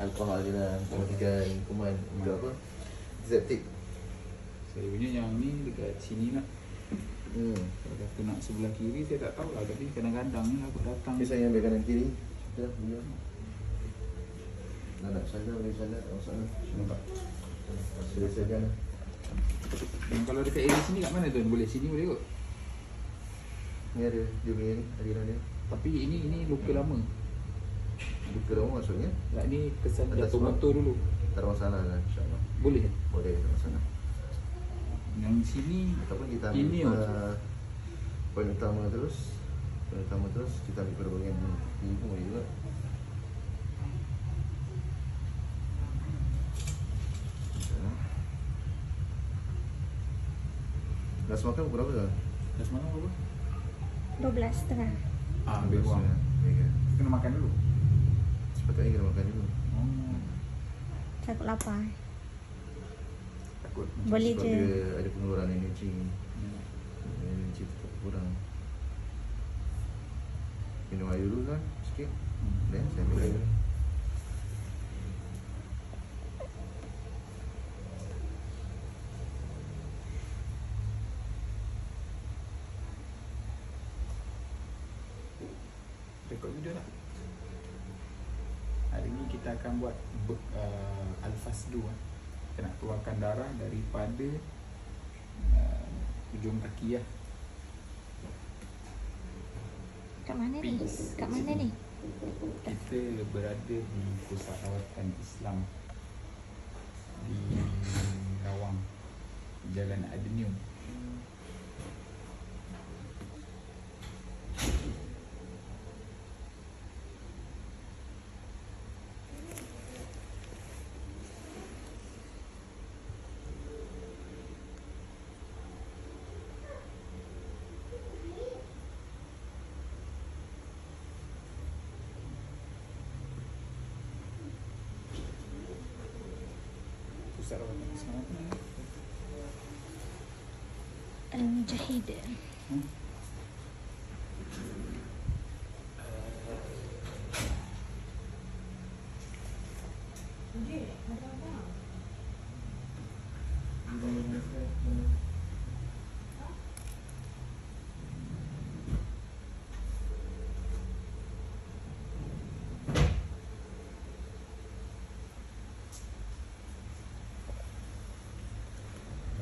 alkohol je lah, mematikan kuman. Juga apa? Antiseptik. Saya punya yang ni dekat sini nak. Kalau kata nak sebelah kiri saya tak tahu lah, tapi kadang-kadang ni aku datang. Okay, saya ambil kanan kiri. Dah, boleh. Nak salah, boleh salah. Tak masalah. Nampak? Sudah saja lah. Dan kalau dekat area sini kat mana tu? Boleh sini boleh kot. Ni ada, dia punya ni, hadiran dia. Tapi ini luka lama. Luka lama maksudnya? Tak, ni kesan Ada jatuh sebab? motor dulu. Tak ada masalah lah, insyaAllah. Boleh? Boleh, tak masalah. Yang sini Ataupun kita ini ambil poin utama terus. Poin utama terus, kita ambil perbandingan ni pun boleh juga. Dah semakan berapa tu? dah semalam berapa? 12.30. Ambil wang. Ya. Kena makan dulu. Sepatutnya kena makan dulu. Oh, Takut lapar. takut. Boleh Sebab je. dia ada pengeluaran energi. Energi tetap kurang. Minum air dulu kan, sikit. Dan saya ambil air. Rekod video tak? Hari ni kita akan buat Al-Fasdu. Kita nak keluarkan darah daripada ujung kaki lah. Kat mana ni? Kat mana ni? Kita berada di pusat rawatan Islam di Rawang, Jalan Adenium. Pusat rawatan Islam apa ni? Al-Mujahid.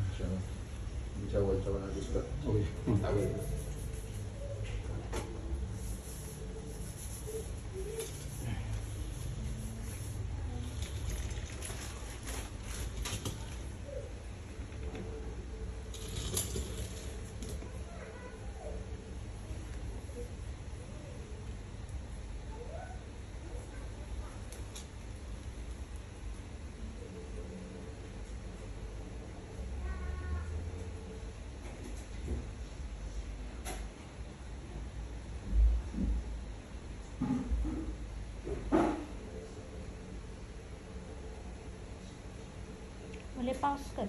InsyaAllah. Cawan-cawan aku suka. Oh, tak boleh. Boleh pause ke?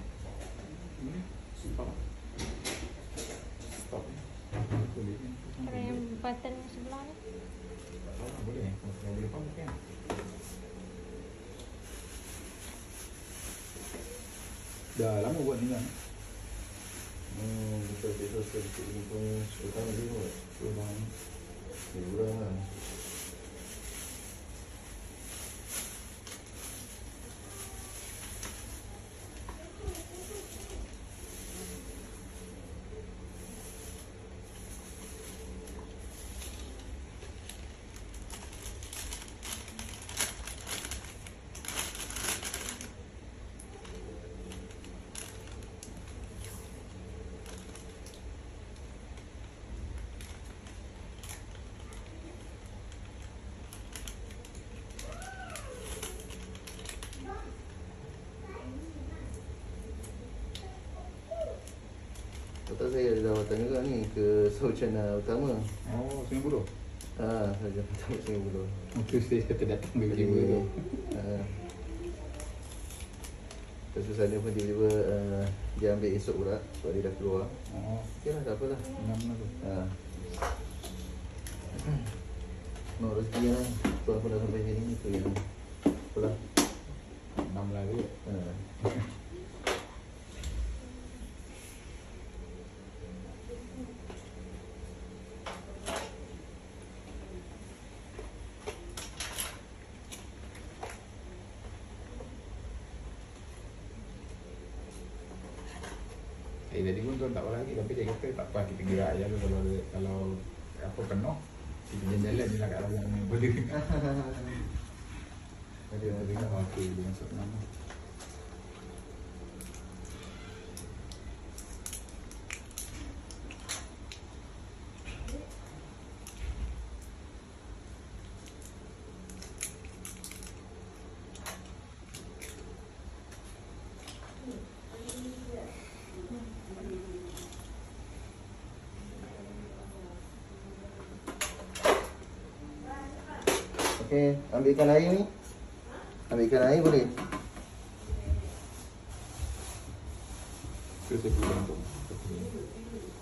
Stop. Stop. Boleh. Kalau yang button sebelah ni. Boleh. Kalau boleh pause kan. Dah lama buat ni kan. Betul-betul sedikit ini pun 10 tahun lebih kot. 10 tahun. Lebih kurang lah. Kata saya ada lawatan juga ni ke Sarjana Utama. Oh, Sungai Buloh. Sarjana Utama Sungai Buloh. Itu saya kata datang tiba-tiba tu. Lepas tu sana pun tiba-tiba dia ambil esok pula sebab dia dah keluar. Oh, Okey lah, tak apalah. benar-benar tu. No, rezeki lah. Tuan pun dah sampai sini. Itu yang apalah. Tadi pun tuan tak apa lagi, tapi dia kata tak apa, kita gerak aja tu kalau apa penuh, kita jalan-jalan je lah kat dalam ni. Boleh. Dia tengok okey dia masuk nama. Okey, ambilkan air ni. Ambilkan air boleh. Terus saya gantung.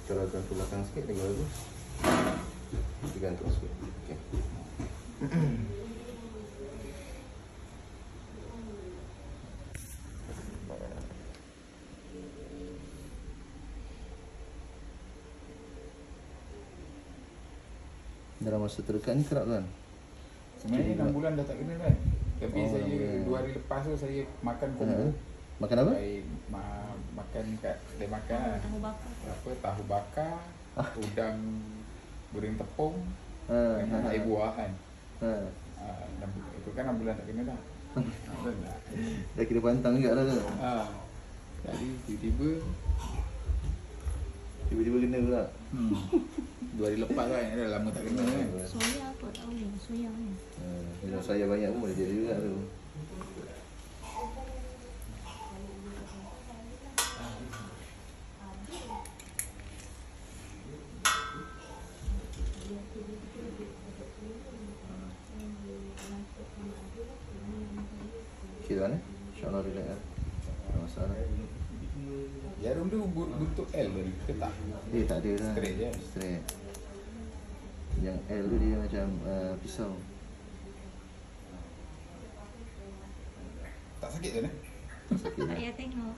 Kalau gantung belakang sikit lagi bagus. Digantung sikit. Okey. Dalam masa terdekat ni kerap kan? Sebenarnya 6 bulan dah tak kena kan. Tapi Oh, saya okay. 2 hari lepas tu saya makan combo. Makan apa? Saya makan kat kedai makan. Tahu bakar. Apa tahu bakar, udang goreng tepung Ha, dengan air buah kan. ha. Itu kan 6 bulan tak kena dah. Dah kira pantang juga lah tu. Jadi tiba-tiba Tiba-tiba kena pula. 2 hari lepas kan, dah lama tak kena kan. Soya apa tahu ni? Soya ni. Kalau saya banyak pun boleh jadi juga tu. Okey tuan InsyaAllah relax lah. Tak masalah. Jarum tu bentuk L tadi ke tak? Tak ada dah. Straight je. Straight. Yang L tu dia macam pisau. Tak sakit kan? Sakit Tak lah. payah tengok.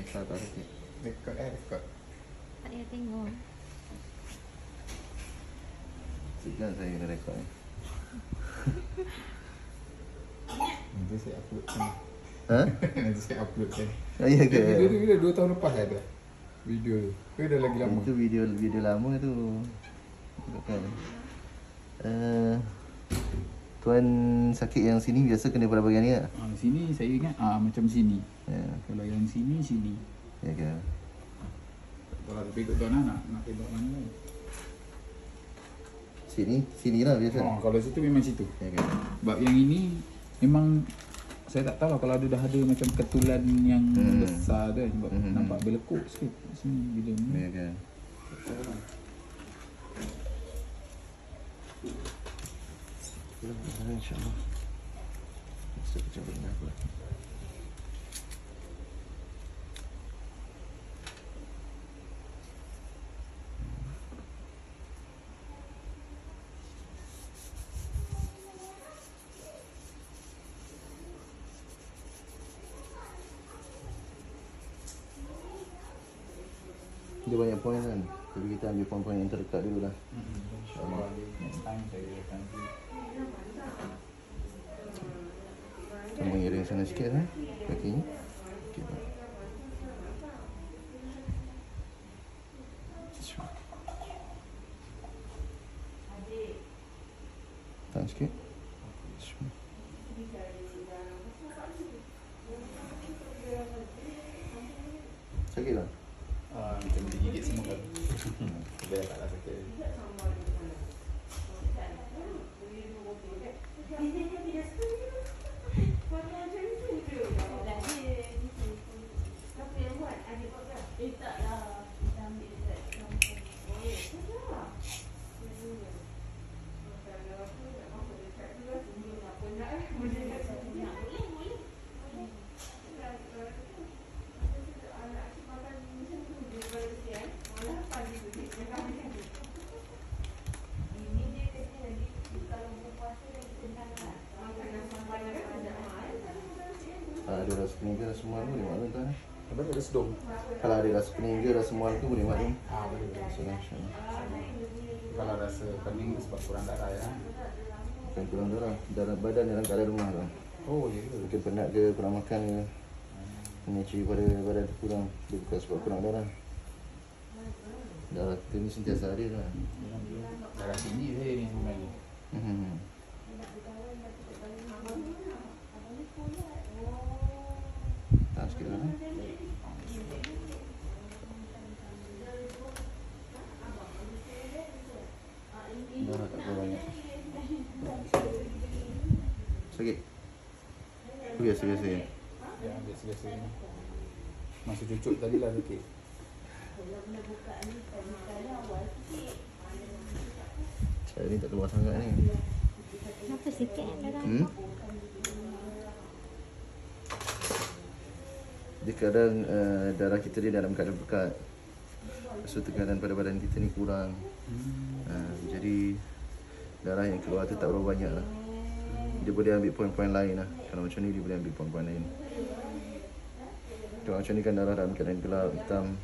Tak sakit. Rekod rekod. Tak payah tengok. Segan saya kena rekod ni. Nanti saya upload kan. Ha? Nanti saya upload kan. Oh, ya ke? Video tu bila 2 tahun lepas ada. Video tu. Ke dah lagi lama? Itu video lama tu. Bukan. Tuan sakit yang sini biasa kena pada bahagian ni tak? Sini saya ingat macam sini. Ya. Kalau yang sini sini. Ya ke? Kalau tapi ikut tuan nak tengok mana kan. Sini lah biasa. Kalau situ memang situ. Ya ke? Sebab yang ini memang saya tak tahu lah kalau ada dah ada macam ketulan yang besar tu sebab nampak berlekuk sikit sini bila ni. Ya ke? InsyaAllah. Masa kejap benda apa. Dia banyak poin kan. Tapi kita ambil poin-poin yang terdekat dulu lah. InsyaAllah next time saya akan Sambung iring sana sikit lah. Kakinya. Okey tak? Tahan sikit. Sakit tak? macam digigit semua kan. Dia tak rasa sakit. Ada rasa pening rasa mual boleh maklum tuan. Apa ada sedung? Kalau ada rasa pening rasa mual tu boleh maklum. Boleh. InsyaAllah. Kalau rasa pening sebab kurang darah ya. Bukan kurang darah badan dalam keadaan lemah tuan. Oh ya ke? Mungkin penat ke, kurang makan ke. Ini ciri pada badan tu kurang. Dia bukan sebab kurang darah. Darah kita ni sentiasa ada kan. Darah tinggi saya ni sebenarnya. Tahan sikit dulu. Darah tak keluar banyak. Sakit? Biasa-biasa je. Ya, biasa-biasa ni. Masa cucuk tadi lah sikit. Saya ni tak keluar sangat ni. Kenapa sikit darah? Dia kadang darah kita ni dalam keadaan pekat. So tekanan pada badan kita ni kurang. Jadi darah yang keluar tu tak berapa banyak lah. Dia boleh ambil poin-poin lain lah. Kalau macam ni dia boleh ambil poin-poin lain. Kalau macam ni kan darah dalam keadaan gelap, hitam.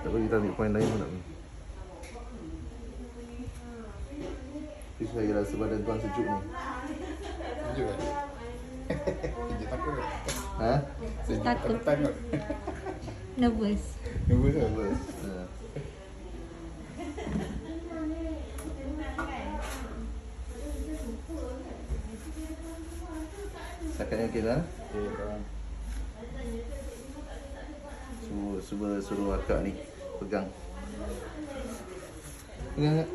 Tak apa, kita ambil poin lain pun tak apa. Tapi saya rasa badan tuan sejuk ni. Sejuk kan? Sejuk takut kan? Ha? Sejuk Takut. takutan kot. Nervous. Nervous kan? Nervous. Setakat yakin lah. Okay, kawan. Suruh akak ni pegang. Pegang tak?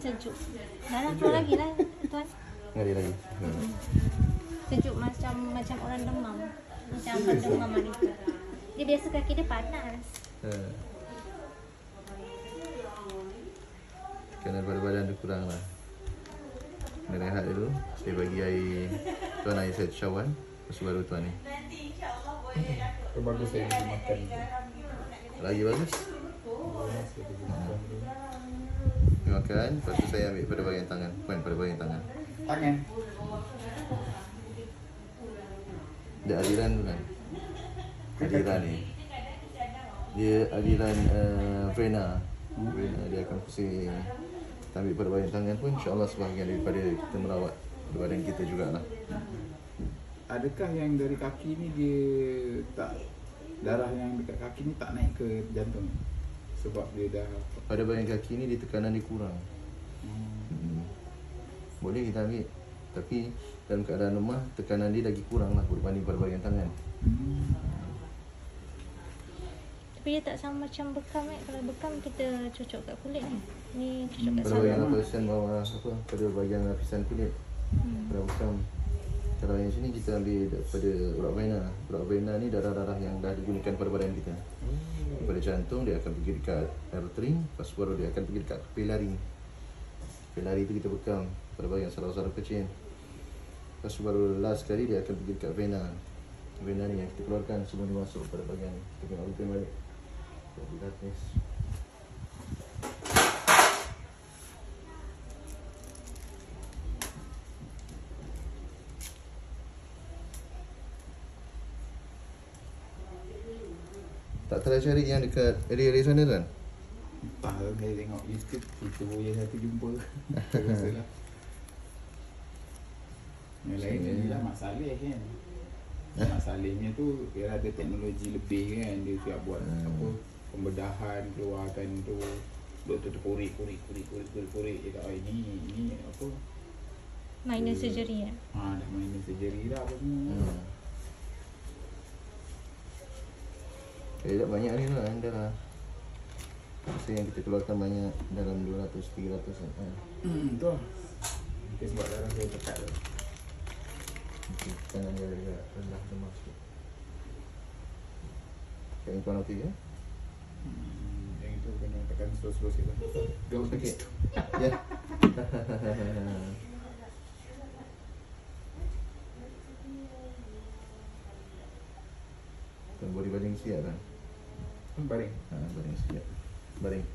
Sejuk. Darah keluar lagi lah tuan. Ngari lagi. Sejuk macam orang demam. Macam orang demam itu. Dia biasa kaki dia panas. Tekanan pada badan tu kurang lah. Kena rehat dulu. Saya bagi air tuan, air saya cawan. Lepas tu baru tuan ni. Itu bagus saya pergi makan. Lagi bagus. Pergi makan. Lepas tu saya ambil pada bahagian tangan. Poin pada bahagian tangan. Tangan. Dia aliran tu kan. Aliran ni. Dia aliran vena. Vena dia akan pusing. Kita ambil pada bahagian tangan pun insyaAllah sebahagian daripada kita merawat badan kita jugalah. Adakah yang dari kaki ni dia tak, darah yang dekat kaki ni tak naik ke jantung? Sebab dia dah Pada bahagian kaki ni dia tekanan dia kurang. Boleh kita ambil. Tapi dalam keadaan lemah, tekanan dia lagi kurang lah berbanding pada bahagian tangan. Tapi dia tak sama macam bekam kan. Kalau bekam kita cocok kat kulit ni. Ni cocok kat Pada bahagian saraf. lapisan bawah apa? Pada bahagian lapisan kulit. Pada bekam. Kalau yang sini kita ambil daripada urat vena. Urat vena ni darah-darah yang dah digunakan pada badan kita. Daripada jantung dia akan pergi dekat arteri, lepas baru dia akan pergi dekat kapilari. Kapilari tu kita bekam pada bahagian saraf-saraf kecil. Lepas baru last sekali dia akan pergi dekat vena. Vena ni yang kita keluarkan sebelum dia masuk pada bahagian ni. Kita tengok rutin balik. Jadi dah test. Tak try cari yang dekat area-area sana kan? entah lah, saya tengok YouTube cerita buaya satu jumpa. Rasa lah. Yang lain ni lah Mak Saleh kan. Mak Salehnya tu dia ada teknologi lebih kan. Dia siap buat apa, pembedahan, keluarkan tu. Doktor tu korek. Dia kata, ini apa, Minor surgery kan. dah minor surgery dah apa semua. Tak banyak ni lah dah. Masa yang kita keluarkan banyak dalam 200-300 kan. Tu lah. Mungkin sebab darah saya tekat tu. Okay, tangan dia agak rendah demam sikit. Kat tuan okey ke? Yang itu kena tekan slow-slow sikit lah. Go Sakit? sakit. Ya. Tuan body baring siap kan? Baring. Baring siap. Baring.